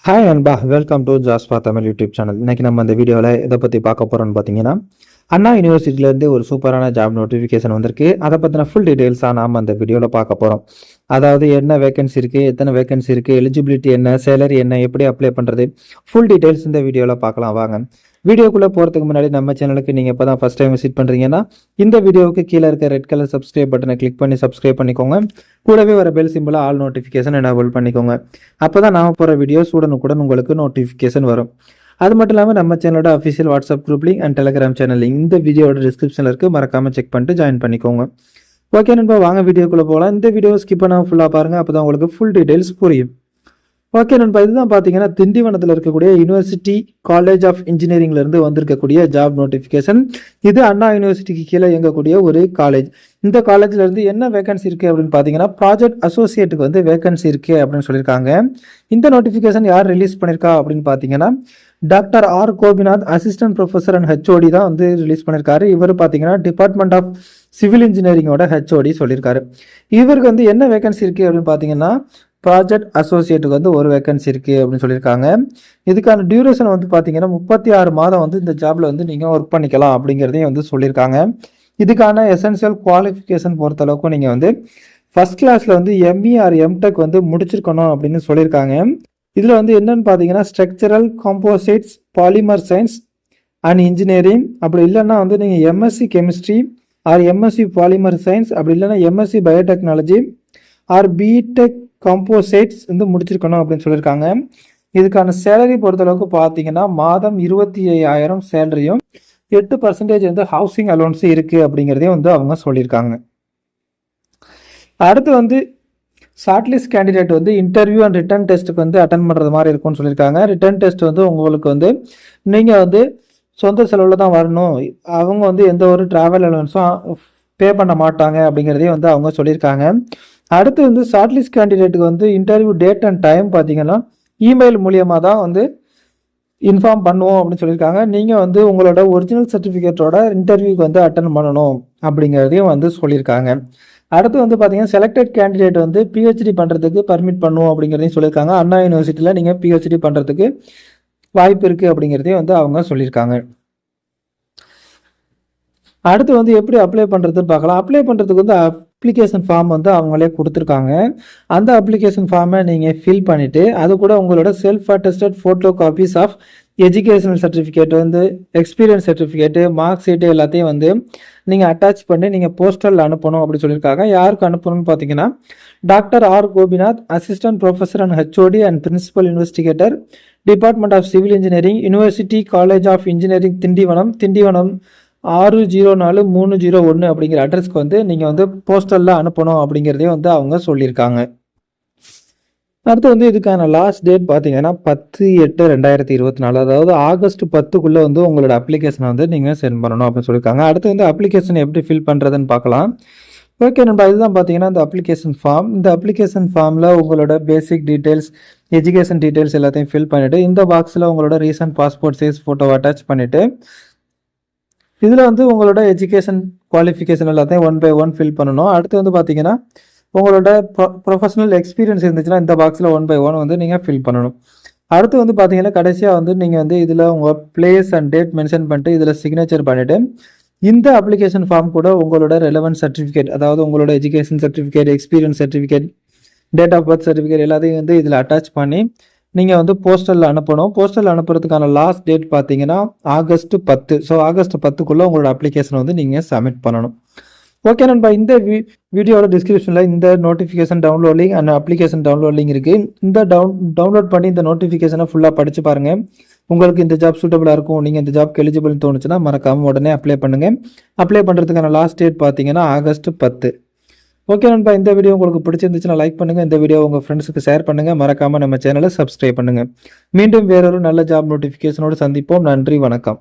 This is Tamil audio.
ஹாய் அன்பா, welcome to Jaspa Tamil YouTube channel. இன்னைக்கு நம்ம இந்த வீடியோவில் இதை பற்றி பார்க்க போகிறோம்னு பார்த்தீங்கன்னா, அண்ணா யூனிவர்சிட்டியிலேருந்து ஒரு சூப்பரான ஜாப் நோட்டிஃபிகேஷன் வந்திருக்கு. அதை பற்றின ஃபுல் டீட்டெயில்ஸாக நாம் அந்த வீடியோவில் பார்க்க போகிறோம். அதாவது என்ன வேகன்சி இருக்குது, எத்தனை வேகன்சி இருக்குது, எலிஜிபிலிட்டி என்ன, சேலரி என்ன, எப்படி அப்ளை பண்ணுறது, ஃபுல் டீட்டெயில்ஸ் இந்த வீடியோவில் பார்க்கலாம் வாங்க. வீடியோக்குள்ளே போகிறதுக்கு முன்னாடி நம்ம சேனலுக்கு நீங்கள் இப்போ தான் ஃபஸ்ட் டைம் விசிட் பண்ணுறீங்கன்னா இந்த வீடியோவுக்கு கீழே இருக்க ரெட் கலர் சப்ஸ்கிரைப் பட்டனை கிளிக் பண்ணி சப்ஸ்கிரைப் பண்ணிக்கோங்க. கூடவே வர பெல் சிம்பிளாக ஆல் நோட்டிஃபிகேஷன் எனேபிள் பண்ணிக்கோங்க. அப்போ தான் நாம் போகிற வீடியோஸ் உடனுக்குடன் உங்களுக்கு நோட்டிஃபிகேஷன் வரும். அது மட்டும் இல்லாமல் நம்ம சேனலோட official WhatsApp group link and Telegram channel link இந்த வீடியோட டிஸ்கிரிப்ஷனில் இருக்குது. மறக்காமல் செக் பண்ணிட்டு ஜாயின் பண்ணிக்கோங்க. ஓகே நண்பா, வாங்க வீடியோக்குள்ளே போகலாம். இந்த வீடியோ ஸ்கிப் பண்ணாமல் ஃபுல்லாக பாருங்கள், அப்போ தான் உங்களுக்கு ஃபுல் டீட்டெயில்ஸ் புரியும். ஓகே நண்பா, இதுதான் பார்த்தீங்கன்னா திண்டிவனத்தில் இருக்கக்கூடிய யூனிவர்சிட்டி காலேஜ் ஆஃப் இன்ஜினியரிங்லேருந்து வந்திருக்கக்கூடிய ஜாப் நோட்டிஃபிகேஷன். இது அண்ணா யூனிவர்சிட்டிக்கு கீழே இயங்கக்கூடிய ஒரு காலேஜ். இந்த காலேஜில் இருந்து என்ன வேகன்சி இருக்குது அப்படின்னு பார்த்தீங்கன்னா, ப்ராஜெக்ட் அசோசியேட்டுக்கு வந்து வேகன்சி இருக்குது அப்படின்னு சொல்லியிருக்காங்க. இந்த நோட்டிஃபிகேஷன் யார் ரிலீஸ் பண்ணியிருக்கா அப்படின்னு பார்த்தீங்கன்னா, doctor R Gopinath, assistant professor and HOD தான் வந்து ரிலீஸ் பண்ணியிருக்காரு. இவர் பார்த்தீங்கன்னா டிபார்ட்மெண்ட் ஆஃப் சிவில் இன்ஜினியரிங்கோட ஹெச்ஓடி சொல்லியிருக்காரு. இவருக்கு வந்து என்ன வேகன்சி இருக்குது அப்படின்னு பார்த்தீங்கன்னா, ப்ராஜெக்ட் அசோசியேட்டுக்கு வந்து ஒரு வேகன்சி இருக்குது அப்படின்னு சொல்லியிருக்காங்க. இதுக்கான டியூரேஷன் வந்து பார்த்தீங்கன்னா 36 மாதம் வந்து இந்த ஜாபில் வந்து நீங்கள் ஒர்க் பண்ணிக்கலாம் அப்படிங்கிறதையும் வந்து சொல்லியிருக்காங்க. இதுக்கான எசென்சியல் குவாலிஃபிகேஷன் பொறுத்தளவுக்கு நீங்கள் வந்து ஃபஸ்ட் கிளாஸில் வந்து எம்இ ஆர் எம்டெக் வந்து முடிச்சிருக்கணும் அப்படின்னு சொல்லியிருக்காங்க. இதில் வந்து என்னன்னு பார்த்தீங்கன்னா, structural composites, polymer science and engineering, அப்படி இல்லைன்னா வந்து நீங்கள் MSc chemistry or MSc polymer science, அப்படி இல்லைன்னா MSc biotechnology or BTech composites வந்து முடிச்சிருக்கணும் அப்படின்னு சொல்லியிருக்காங்க. இதுக்கான சேலரி பொறுத்தளவுக்கு பார்த்தீங்கன்னா மாதம் 25,000 சேலரியும் 8% வந்து ஹவுசிங் அலோன்ஸ் இருக்குது அப்படிங்கிறதையும் வந்து அவங்க சொல்லியிருக்காங்க. அடுத்து வந்து ஷார்ட்லிஸ்ட் கேண்டிடேட் வந்து இன்டர்வியூ அண்ட் ரிட்டன் டெஸ்ட்டுக்கு வந்து அட்டன் பண்ணுறது மாதிரி இருக்கும்னு சொல்லியிருக்காங்க. ரிட்டன் டெஸ்ட் வந்து உங்களுக்கு வந்து நீங்கள் வந்து சொந்த செலவில் தான் வரணும். அவங்க வந்து எந்த ஒரு ட்ராவல் அலோன்ஸும் பே பண்ண மாட்டாங்க அப்படிங்கிறதையும் வந்து அவங்க சொல்லியிருக்காங்க. அடுத்து வந்து ஷார்ட்லிஸ்ட் கேண்டிடேட்டுக்கு வந்து இன்டர்வியூ டேட் அண்ட் டைம் பார்த்தீங்கன்னா இமெயில் மூலியமாக தான் வந்து இன்ஃபார்ம் பண்ணுவோம் அப்படின்னு சொல்லியிருக்காங்க. நீங்கள் வந்து உங்களோட ஒரிஜினல் சர்டிஃபிகேட்டோட இன்டர்வியூக்கு வந்து அட்டன் பண்ணணும் அப்படிங்கிறதையும் வந்து சொல்லியிருக்காங்க. அடுத்து வந்து பார்த்தீங்கன்னா செலக்டட் கேண்டிடேட் வந்து பிஹெச்டி பண்ணுறதுக்கு பர்மிட் பண்ணுவோம் அப்படிங்கிறதையும் சொல்லியிருக்காங்க. அண்ணா யூனிவர்சிட்டியில் நீங்கள் பிஹெச்டி பண்ணுறதுக்கு வாய்ப்பு இருக்குது அப்படிங்கிறதையும் வந்து அவங்க சொல்லியிருக்காங்க. அடுத்து வந்து எப்படி அப்ளை பண்ணுறதுன்னு பார்க்கலாம். அப்ளை பண்ணுறதுக்கு வந்து அப்ளிகேஷன் ஃபார்ம் வந்து அவங்களே கொடுத்துருக்காங்க. அந்த அப்ளிகேஷன் ஃபார்மை நீங்கள் ஃபில் பண்ணிவிட்டு அது கூட உங்களோட self attested photo copies of educational certificate வந்து எக்ஸ்பீரியன்ஸ் சர்டிஃபிகேட்டு மார்க் ஷீட்டு எல்லாத்தையும் வந்து நீங்கள் அட்டாச் பண்ணி நீங்கள் போஸ்டரில் அனுப்பணும் அப்படின்னு சொல்லியிருக்காங்க. யாருக்கு அனுப்பணும்னு பார்த்தீங்கன்னா, doctor R Gopinath, assistant professor and HOD and principal investigator, department of civil engineering, university college of engineering Tindivanam 604301 அப்படிங்கிற அட்ரஸ்க்கு வந்து நீங்கள் வந்து போஸ்டரில் அனுப்பணும் அப்படிங்கிறதையும் வந்து அவங்க சொல்லியிருக்காங்க. அடுத்து வந்து இதுக்கான லாஸ்ட் டேட் பார்த்தீங்கன்னா 10/8/2024, அதாவது ஆகஸ்ட் 10க்குள்ளே வந்து உங்களோட அப்ளிகேஷனை வந்து நீங்கள் சென்ட் பண்ணணும் அப்படின்னு சொல்லியிருக்காங்க. அடுத்து வந்து அப்ளிகேஷன் எப்படி ஃபில் பண்ணுறதுன்னு பார்க்கலாம். ஓகே நண்பா, இதுதான் பார்த்தீங்கன்னா இந்த அப்ளிகேஷன் ஃபார்ம். இந்த அப்ளிகேஷன் ஃபார்மில் உங்களோட பேசிக் டீட்டெயில்ஸ், எஜுகேஷன் டீட்டெயில்ஸ் எல்லாத்தையும் ஃபில் பண்ணிவிட்டு இந்த பாக்ஸில் உங்களோட recent passport size photo attach பண்ணிவிட்டு இதில் வந்து உங்களோட எஜுகேஷன் குவாலிஃபிகேஷன் எல்லாத்தையும் 1 by 1 ஃபில் பண்ணணும். அடுத்து வந்து பார்த்தீங்கன்னா உங்களோட ப்ரொஃபஷனல் எக்ஸ்பீரியன்ஸ் இருந்துச்சுன்னா இந்த பாக்ஸில் 1 by 1 வந்து நீங்கள் ஃபில் பண்ணணும். அடுத்து வந்து பார்த்தீங்கன்னா கடைசியாக வந்து நீங்கள் வந்து இதில் உங்கள் பிளேஸ் அண்ட் டேட் மென்ஷன் பண்ணிட்டு இதில் சிக்னேச்சர் பண்ணிவிட்டு இந்த அப்ளிகேஷன் ஃபார்ம் கூட உங்களோட ரெலவென்ட் சர்டிஃபிகேட், அதாவது உங்களோட education certificate, experience certificate, date of birth certificate எல்லாத்தையும் வந்து இதில் அட்டாச் பண்ணி நீங்கள் வந்து போஸ்டரில் அனுப்பணும். போஸ்டரில் அனுப்புறதுக்கான லாஸ்ட் டேட் பார்த்தீங்கன்னா ஆகஸ்ட் 10. ஸோ ஆகஸ்ட் 10க்குள்ளே உங்களோட அப்ளிகேஷனை வந்து நீங்கள் சப்மிட் பண்ணணும். ஓகே நண்பா, இந்த வீடியோட டிஸ்கிரிப்ஷனில் இந்த notification download link and application download link இருக்குது. இந்த டவுன்லோட் பண்ணி இந்த நோட்டிஃபிகேஷனை ஃபுல்லாக படித்து பாருங்கள். உங்களுக்கு இந்த ஜாப் சூட்டபிளாக இருக்கும், நீங்கள் இந்த ஜாப்க்கு எலிஜிபிள் தோணுச்சுன்னா மறக்காமல் உடனே அப்ளை பண்ணுங்கள். அப்ளை பண்ணுறதுக்கான லாஸ்ட் டேட் பார்த்தீங்கன்னா ஆகஸ்ட் 10. ஓகே நண்பா, இந்த வீடியோ உங்களுக்கு பிடிச்சிருந்துச்சுன்னா லைக் பண்ணுங்கள். இந்த வீடியோ உங்கள் ஃப்ரெண்ட்ஸுக்கு ஷேர் பண்ணுங்கள். மறக்காமல் நம்ம சேனலை சப்ஸ்கிரைப் பண்ணுங்கள். மீண்டும் வேறொரு நல்ல ஜாப் நோட்டிஃபிகேஷனோடு சந்திப்போம். நன்றி, வணக்கம்.